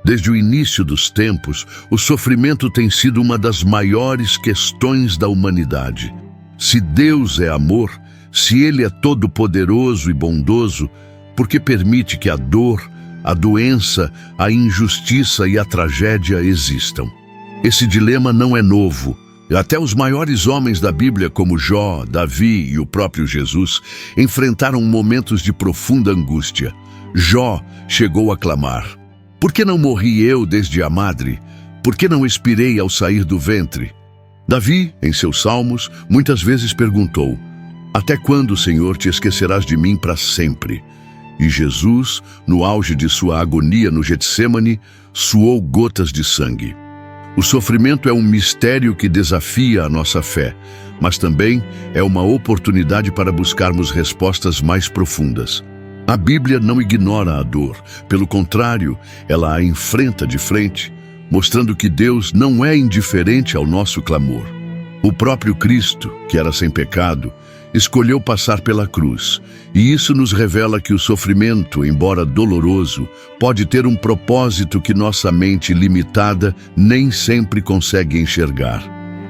Desde o início dos tempos, o sofrimento tem sido uma das maiores questões da humanidade. Se Deus é amor, se Ele é todo-poderoso e bondoso, por que permite que a dor, a doença, a injustiça e a tragédia existam? Esse dilema não é novo. Até os maiores homens da Bíblia, como Jó, Davi e o próprio Jesus, enfrentaram momentos de profunda angústia. Jó chegou a clamar: "Por que não morri eu desde a madre? Por que não expirei ao sair do ventre?" Davi, em seus salmos, muitas vezes perguntou: "Até quando, Senhor, te esquecerás de mim para sempre?" E Jesus, no auge de sua agonia no Getsêmani, suou gotas de sangue. O sofrimento é um mistério que desafia a nossa fé, mas também é uma oportunidade para buscarmos respostas mais profundas. A Bíblia não ignora a dor, pelo contrário, ela a enfrenta de frente, mostrando que Deus não é indiferente ao nosso clamor. O próprio Cristo, que era sem pecado, escolheu passar pela cruz, e isso nos revela que o sofrimento, embora doloroso, pode ter um propósito que nossa mente limitada nem sempre consegue enxergar.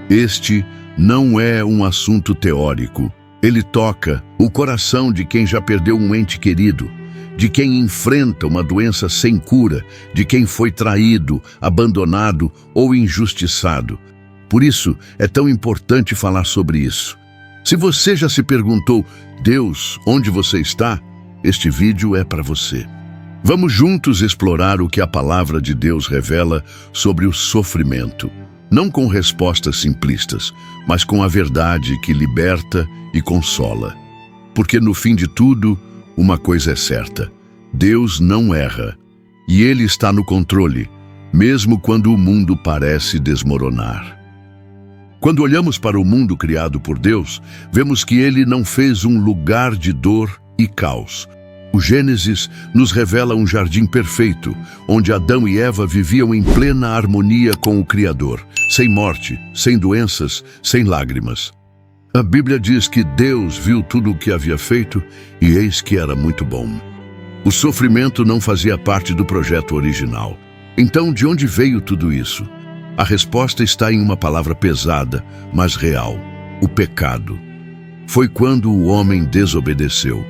Este não é um assunto teórico. Ele toca o coração de quem já perdeu um ente querido, de quem enfrenta uma doença sem cura, de quem foi traído, abandonado ou injustiçado. Por isso, é tão importante falar sobre isso. Se você já se perguntou: "Deus, onde você está?", este vídeo é para você. Vamos juntos explorar o que a palavra de Deus revela sobre o sofrimento, não com respostas simplistas, mas com a verdade que liberta e consola. Porque no fim de tudo, uma coisa é certa: Deus não erra, e Ele está no controle, mesmo quando o mundo parece desmoronar. Quando olhamos para o mundo criado por Deus, vemos que Ele não fez um lugar de dor e caos. O Gênesis nos revela um jardim perfeito, onde Adão e Eva viviam em plena harmonia com o Criador, sem morte, sem doenças, sem lágrimas. A Bíblia diz que Deus viu tudo o que havia feito e eis que era muito bom. O sofrimento não fazia parte do projeto original. Então, de onde veio tudo isso? A resposta está em uma palavra pesada, mas real: o pecado. Foi quando o homem desobedeceu,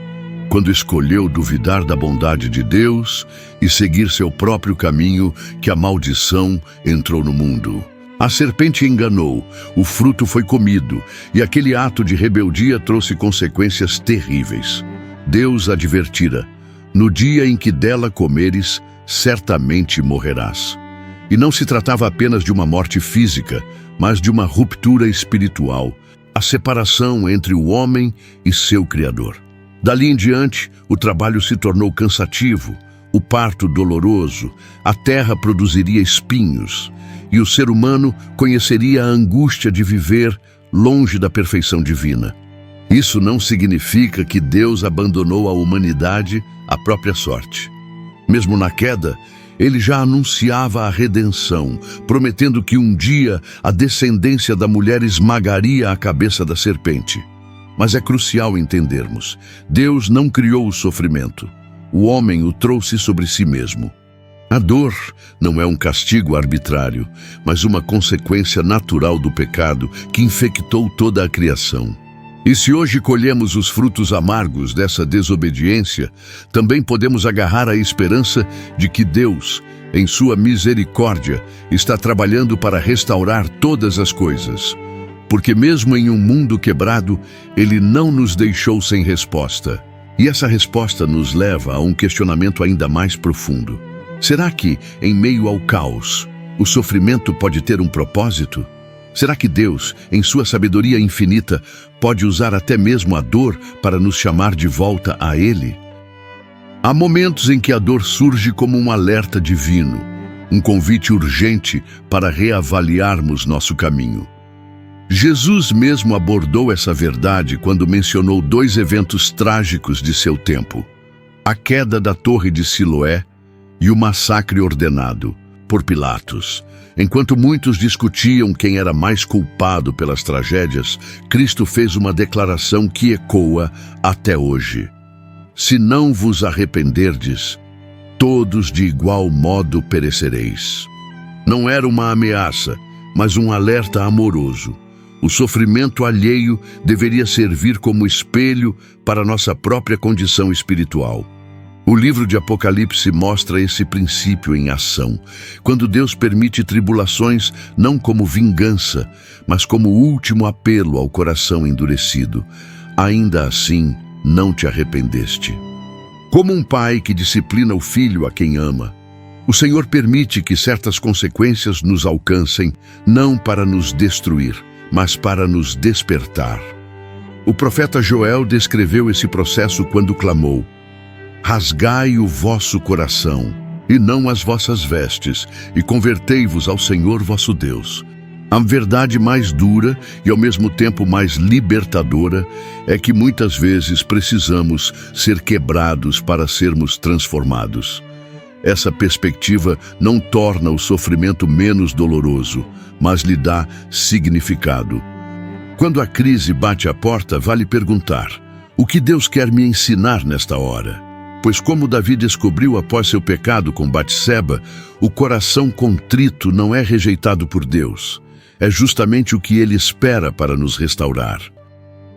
quando escolheu duvidar da bondade de Deus e seguir seu próprio caminho, que a maldição entrou no mundo. A serpente enganou, o fruto foi comido, e aquele ato de rebeldia trouxe consequências terríveis. Deus advertira: "No dia em que dela comeres, certamente morrerás." E não se tratava apenas de uma morte física, mas de uma ruptura espiritual, a separação entre o homem e seu Criador. Dali em diante, o trabalho se tornou cansativo, o parto doloroso, a terra produziria espinhos, e o ser humano conheceria a angústia de viver longe da perfeição divina. Isso não significa que Deus abandonou a humanidade à própria sorte. Mesmo na queda, Ele já anunciava a redenção, prometendo que um dia a descendência da mulher esmagaria a cabeça da serpente. Mas é crucial entendermos: Deus não criou o sofrimento. O homem o trouxe sobre si mesmo. A dor não é um castigo arbitrário, mas uma consequência natural do pecado que infectou toda a criação. E se hoje colhemos os frutos amargos dessa desobediência, também podemos agarrar a esperança de que Deus, em sua misericórdia, está trabalhando para restaurar todas as coisas. Porque mesmo em um mundo quebrado, Ele não nos deixou sem resposta. E essa resposta nos leva a um questionamento ainda mais profundo. Será que, em meio ao caos, o sofrimento pode ter um propósito? Será que Deus, em sua sabedoria infinita, pode usar até mesmo a dor para nos chamar de volta a Ele? Há momentos em que a dor surge como um alerta divino, um convite urgente para reavaliarmos nosso caminho. Jesus mesmo abordou essa verdade quando mencionou 2 eventos trágicos de seu tempo: a queda da Torre de Siloé e o massacre ordenado por Pilatos. Enquanto muitos discutiam quem era mais culpado pelas tragédias, Cristo fez uma declaração que ecoa até hoje: "Se não vos arrependerdes, todos de igual modo perecereis. Não era uma ameaça, mas um alerta amoroso. O sofrimento alheio deveria servir como espelho para nossa própria condição espiritual. O livro de Apocalipse mostra esse princípio em ação, quando Deus permite tribulações não como vingança, mas como último apelo ao coração endurecido. Ainda assim, não te arrependeste. Como um pai que disciplina o filho a quem ama, o Senhor permite que certas consequências nos alcancem, não para nos destruir, mas para nos despertar. O profeta Joel descreveu esse processo quando clamou: rasgai o vosso coração, e não as vossas vestes, e convertei-vos ao Senhor vosso Deus. A verdade mais dura e ao mesmo tempo mais libertadora é que muitas vezes precisamos ser quebrados para sermos transformados. Essa perspectiva não torna o sofrimento menos doloroso, mas lhe dá significado. Quando a crise bate à porta, vale perguntar: o que Deus quer me ensinar nesta hora? Pois como Davi descobriu após seu pecado com Batseba, o coração contrito não é rejeitado por Deus. É justamente o que Ele espera para nos restaurar.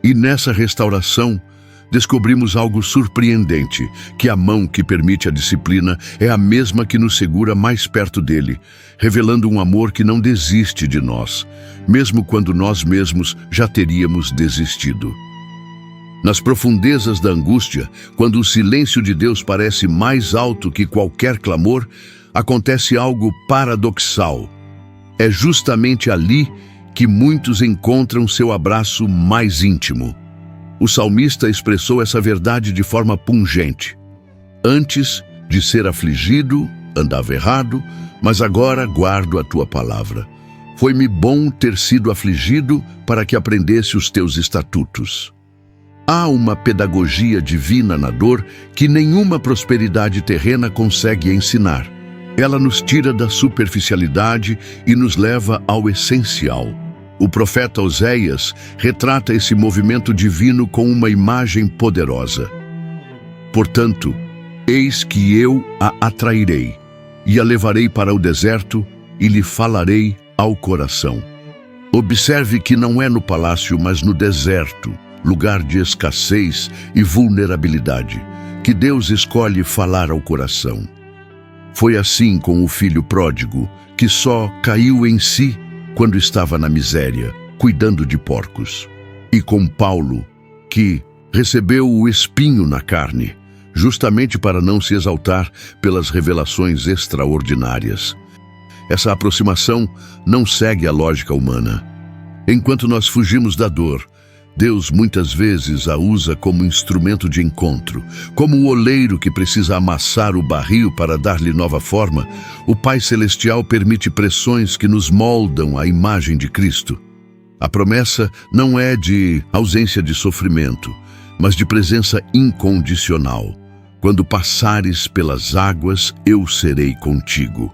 E nessa restauração, descobrimos algo surpreendente, que a mão que permite a disciplina é a mesma que nos segura mais perto dele, revelando um amor que não desiste de nós, mesmo quando nós mesmos já teríamos desistido. Nas profundezas da angústia, quando o silêncio de Deus parece mais alto que qualquer clamor, acontece algo paradoxal. É justamente ali que muitos encontram seu abraço mais íntimo. O salmista expressou essa verdade de forma pungente. Antes de ser afligido, andava errado, mas agora guardo a tua palavra. Foi-me bom ter sido afligido para que aprendesse os teus estatutos. Há uma pedagogia divina na dor que nenhuma prosperidade terrena consegue ensinar. Ela nos tira da superficialidade e nos leva ao essencial. O profeta Oséias retrata esse movimento divino com uma imagem poderosa. Portanto, eis que eu a atrairei, e a levarei para o deserto, e lhe falarei ao coração. Observe que não é no palácio, mas no deserto, lugar de escassez e vulnerabilidade, que Deus escolhe falar ao coração. Foi assim com o filho pródigo, que só caiu em si quando estava na miséria, cuidando de porcos. E com Paulo, que recebeu o espinho na carne, justamente para não se exaltar pelas revelações extraordinárias. Essa aproximação não segue a lógica humana. Enquanto nós fugimos da dor, Deus muitas vezes a usa como instrumento de encontro. Como o oleiro que precisa amassar o barril para dar-lhe nova forma, o Pai Celestial permite pressões que nos moldam à imagem de Cristo. A promessa não é de ausência de sofrimento, mas de presença incondicional. Quando passares pelas águas, eu serei contigo.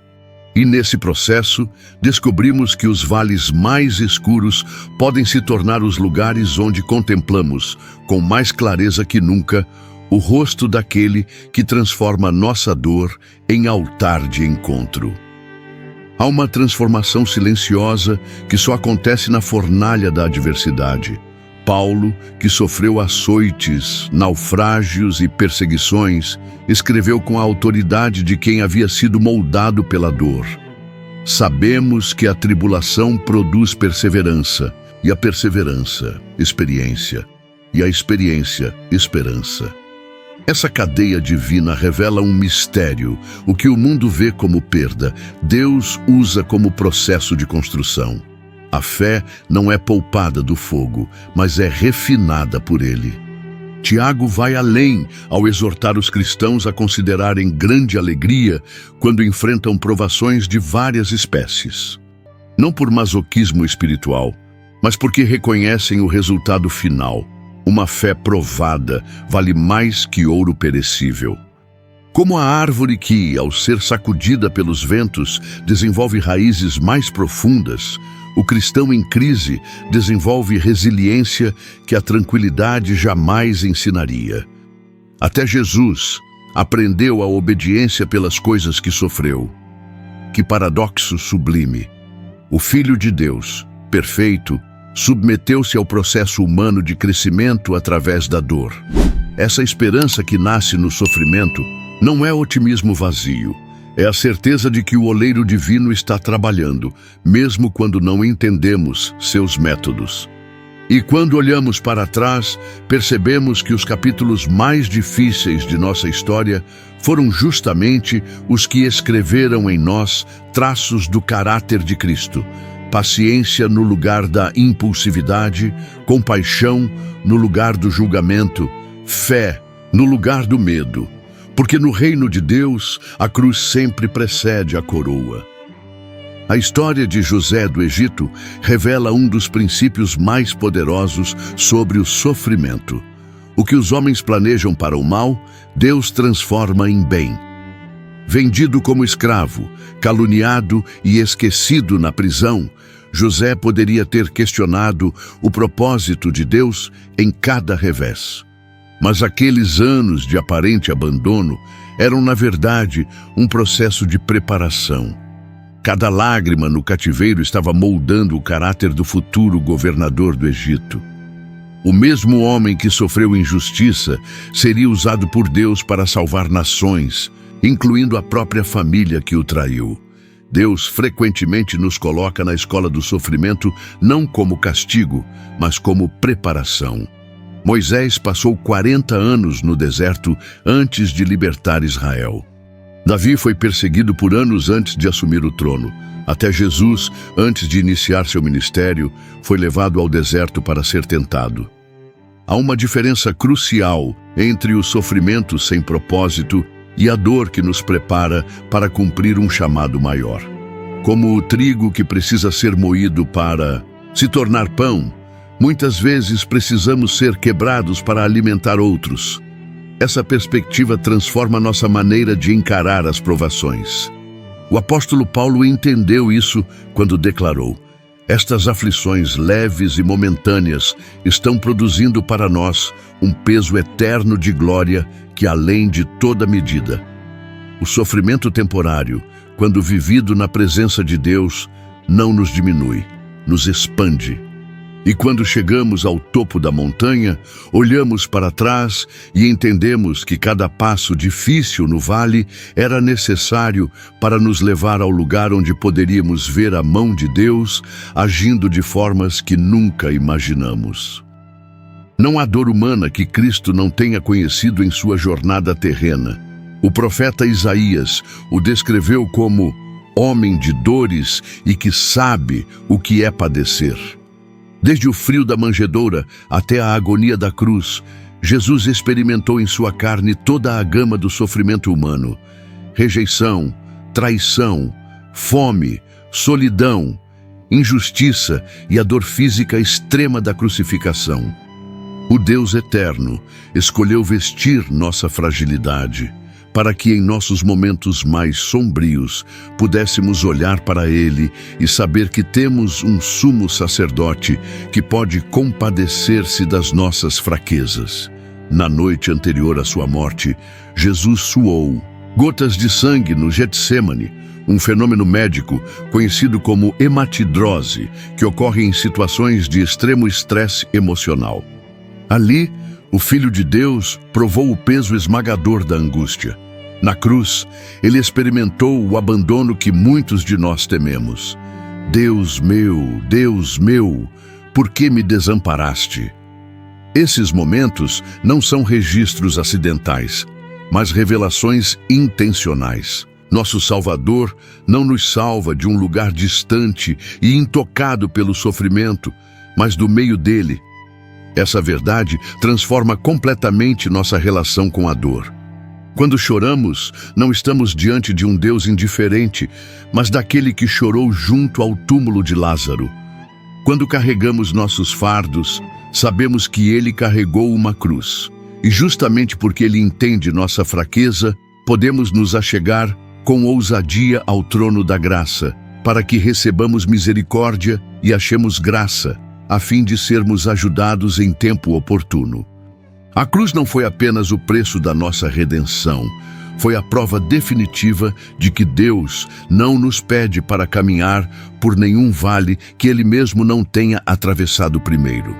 E nesse processo, descobrimos que os vales mais escuros podem se tornar os lugares onde contemplamos, com mais clareza que nunca, o rosto daquele que transforma nossa dor em altar de encontro. Há uma transformação silenciosa que só acontece na fornalha da adversidade. Paulo, que sofreu açoites, naufrágios e perseguições, escreveu com a autoridade de quem havia sido moldado pela dor. Sabemos que a tribulação produz perseverança, e a perseverança, experiência, e a experiência, esperança. Essa cadeia divina revela um mistério. O que o mundo vê como perda, Deus usa como processo de construção. A fé não é poupada do fogo, mas é refinada por ele. Tiago vai além ao exortar os cristãos a considerarem grande alegria quando enfrentam provações de várias espécies. Não por masoquismo espiritual, mas porque reconhecem o resultado final. Uma fé provada vale mais que ouro perecível. Como a árvore que, ao ser sacudida pelos ventos, desenvolve raízes mais profundas, o cristão em crise desenvolve resiliência que a tranquilidade jamais ensinaria. Até Jesus, aprendeu a obediência pelas coisas que sofreu. Que paradoxo sublime! O Filho de Deus, perfeito, submeteu-se ao processo humano de crescimento através da dor. Essa esperança que nasce no sofrimento não é otimismo vazio. É a certeza de que o oleiro divino está trabalhando, mesmo quando não entendemos seus métodos. E quando olhamos para trás, percebemos que os capítulos mais difíceis de nossa história foram justamente os que escreveram em nós traços do caráter de Cristo. Paciência no lugar da impulsividade, compaixão no lugar do julgamento, fé no lugar do medo. Porque no reino de Deus, a cruz sempre precede a coroa. A história de José do Egito revela um dos princípios mais poderosos sobre o sofrimento. O que os homens planejam para o mal, Deus transforma em bem. Vendido como escravo, caluniado e esquecido na prisão, José poderia ter questionado o propósito de Deus em cada revés. Mas aqueles anos de aparente abandono eram, na verdade, um processo de preparação. Cada lágrima no cativeiro estava moldando o caráter do futuro governador do Egito. O mesmo homem que sofreu injustiça seria usado por Deus para salvar nações, incluindo a própria família que o traiu. Deus frequentemente nos coloca na escola do sofrimento não como castigo, mas como preparação. Moisés passou 40 anos no deserto antes de libertar Israel. Davi foi perseguido por anos antes de assumir o trono. Até Jesus, antes de iniciar seu ministério, foi levado ao deserto para ser tentado. Há uma diferença crucial entre o sofrimento sem propósito e a dor que nos prepara para cumprir um chamado maior. Como o trigo que precisa ser moído para se tornar pão, muitas vezes precisamos ser quebrados para alimentar outros. Essa perspectiva transforma nossa maneira de encarar as provações. O apóstolo Paulo entendeu isso quando declarou: estas aflições leves e momentâneas estão produzindo para nós um peso eterno de glória que além de toda medida. O sofrimento temporário, quando vivido na presença de Deus, não nos diminui, nos expande. E quando chegamos ao topo da montanha, olhamos para trás e entendemos que cada passo difícil no vale era necessário para nos levar ao lugar onde poderíamos ver a mão de Deus agindo de formas que nunca imaginamos. Não há dor humana que Cristo não tenha conhecido em sua jornada terrena. O profeta Isaías o descreveu como homem de dores e que sabe o que é padecer. Desde o frio da manjedoura até a agonia da cruz, Jesus experimentou em sua carne toda a gama do sofrimento humano: rejeição, traição, fome, solidão, injustiça e a dor física extrema da crucificação. O Deus eterno escolheu vestir nossa fragilidade, para que em nossos momentos mais sombrios pudéssemos olhar para Ele e saber que temos um sumo sacerdote que pode compadecer-se das nossas fraquezas. Na noite anterior à sua morte, Jesus suou gotas de sangue no Getsêmani, um fenômeno médico conhecido como hematidrose, que ocorre em situações de extremo estresse emocional. Ali, o Filho de Deus provou o peso esmagador da angústia. Na cruz, ele experimentou o abandono que muitos de nós tememos. Deus meu, por que me desamparaste? Esses momentos não são registros acidentais, mas revelações intencionais. Nosso Salvador não nos salva de um lugar distante e intocado pelo sofrimento, mas do meio dele. Essa verdade transforma completamente nossa relação com a dor. Quando choramos, não estamos diante de um Deus indiferente, mas daquele que chorou junto ao túmulo de Lázaro. Quando carregamos nossos fardos, sabemos que ele carregou uma cruz. E justamente porque ele entende nossa fraqueza, podemos nos achegar com ousadia ao trono da graça, para que recebamos misericórdia e achemos graça, a fim de sermos ajudados em tempo oportuno. A cruz não foi apenas o preço da nossa redenção, foi a prova definitiva de que Deus não nos pede para caminhar por nenhum vale que Ele mesmo não tenha atravessado primeiro.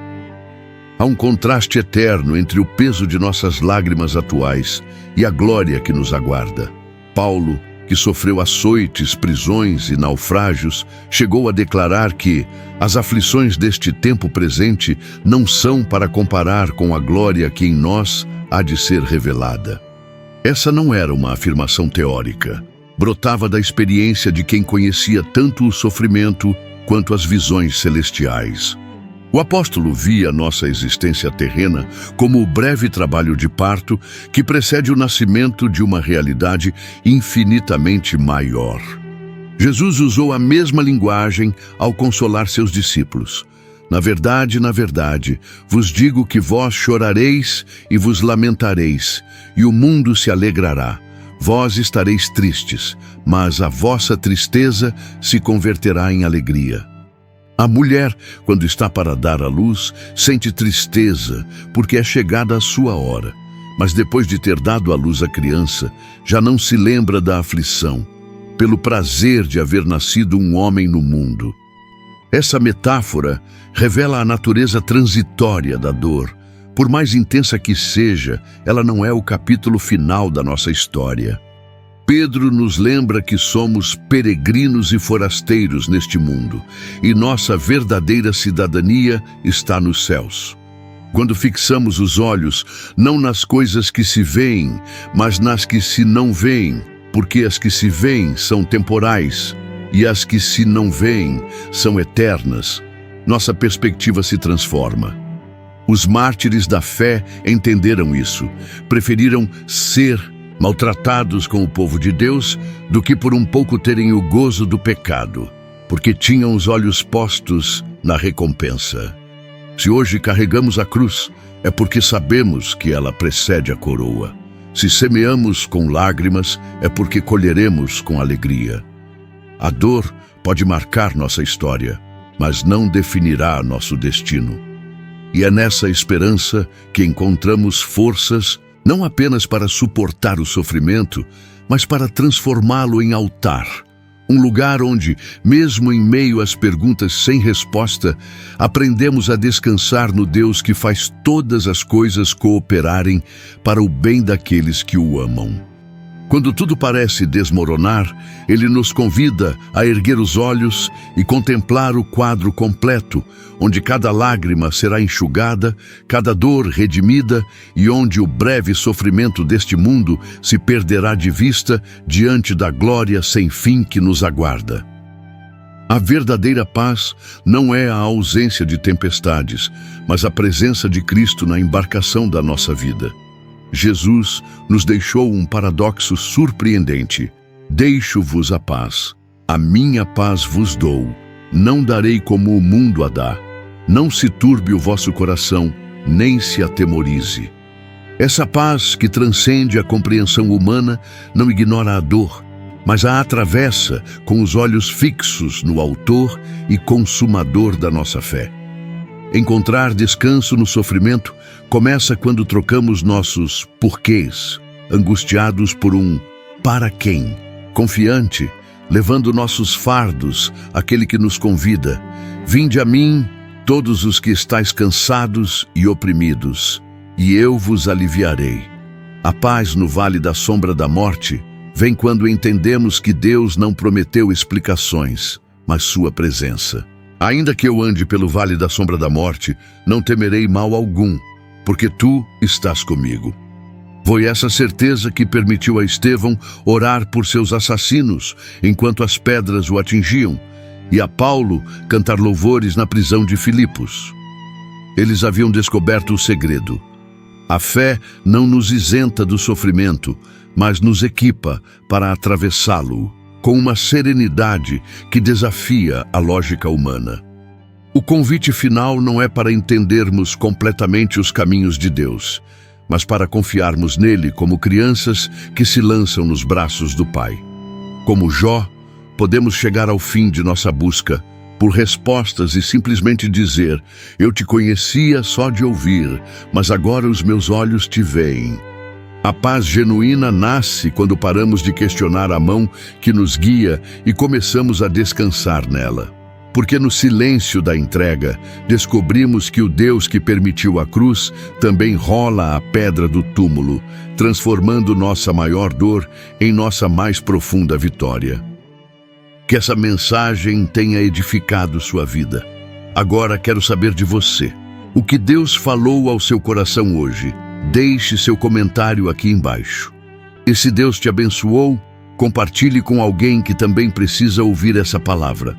Há um contraste eterno entre o peso de nossas lágrimas atuais e a glória que nos aguarda. Paulo, que sofreu açoites, prisões e naufrágios, chegou a declarar que as aflições deste tempo presente não são para comparar com a glória que em nós há de ser revelada. Essa não era uma afirmação teórica. Brotava da experiência de quem conhecia tanto o sofrimento quanto as visões celestiais. O apóstolo via nossa existência terrena como o breve trabalho de parto que precede o nascimento de uma realidade infinitamente maior. Jesus usou a mesma linguagem ao consolar seus discípulos. Na verdade, vos digo que vós chorareis e vos lamentareis, e o mundo se alegrará. Vós estareis tristes, mas a vossa tristeza se converterá em alegria. A mulher, quando está para dar à luz, sente tristeza, porque é chegada a sua hora. Mas depois de ter dado à luz a criança, já não se lembra da aflição, pelo prazer de haver nascido um homem no mundo. Essa metáfora revela a natureza transitória da dor. Por mais intensa que seja, ela não é o capítulo final da nossa história. Pedro nos lembra que somos peregrinos e forasteiros neste mundo, e nossa verdadeira cidadania está nos céus. Quando fixamos os olhos, não nas coisas que se veem, mas nas que se não veem, porque as que se veem são temporais, e as que se não veem são eternas, nossa perspectiva se transforma. Os mártires da fé entenderam isso, preferiram ser maltratados com o povo de Deus do que por um pouco terem o gozo do pecado, porque tinham os olhos postos na recompensa. Se hoje carregamos a cruz, é porque sabemos que ela precede a coroa. Se semeamos com lágrimas, é porque colheremos com alegria. A dor pode marcar nossa história, mas não definirá nosso destino. E é nessa esperança que encontramos forças, não apenas para suportar o sofrimento, mas para transformá-lo em altar. Um lugar onde, mesmo em meio às perguntas sem resposta, aprendemos a descansar no Deus que faz todas as coisas cooperarem para o bem daqueles que o amam. Quando tudo parece desmoronar, Ele nos convida a erguer os olhos e contemplar o quadro completo, onde cada lágrima será enxugada, cada dor redimida e onde o breve sofrimento deste mundo se perderá de vista diante da glória sem fim que nos aguarda. A verdadeira paz não é a ausência de tempestades, mas a presença de Cristo na embarcação da nossa vida. Jesus nos deixou um paradoxo surpreendente. Deixo-vos a paz. A minha paz vos dou. Não darei como o mundo a dá. Não se turbe o vosso coração, nem se atemorize. Essa paz que transcende a compreensão humana não ignora a dor, mas a atravessa com os olhos fixos no Autor e Consumador da nossa fé. Encontrar descanso no sofrimento começa quando trocamos nossos porquês, angustiados por um para quem, confiante, levando nossos fardos àquele que nos convida. Vinde a mim, todos os que estáis cansados e oprimidos, e eu vos aliviarei. A paz no vale da sombra da morte vem quando entendemos que Deus não prometeu explicações, mas sua presença. Ainda que eu ande pelo vale da sombra da morte, não temerei mal algum, porque tu estás comigo. Foi essa certeza que permitiu a Estevão orar por seus assassinos, enquanto as pedras o atingiam, e a Paulo cantar louvores na prisão de Filipos. Eles haviam descoberto o segredo. A fé não nos isenta do sofrimento, mas nos equipa para atravessá-lo, com uma serenidade que desafia a lógica humana. O convite final não é para entendermos completamente os caminhos de Deus, mas para confiarmos nele como crianças que se lançam nos braços do Pai. Como Jó, podemos chegar ao fim de nossa busca, por respostas e simplesmente dizer: eu te conhecia só de ouvir, mas agora os meus olhos te veem. A paz genuína nasce quando paramos de questionar a mão que nos guia e começamos a descansar nela. Porque no silêncio da entrega, descobrimos que o Deus que permitiu a cruz também rola a pedra do túmulo, transformando nossa maior dor em nossa mais profunda vitória. Que essa mensagem tenha edificado sua vida. Agora quero saber de você. O que Deus falou ao seu coração hoje? Deixe seu comentário aqui embaixo. E se Deus te abençoou, compartilhe com alguém que também precisa ouvir essa palavra.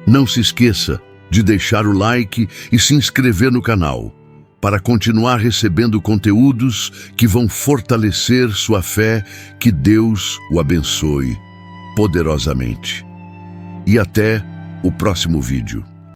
Não se esqueça de deixar o like e se inscrever no canal, para continuar recebendo conteúdos que vão fortalecer sua fé. Que Deus o abençoe poderosamente. E até o próximo vídeo.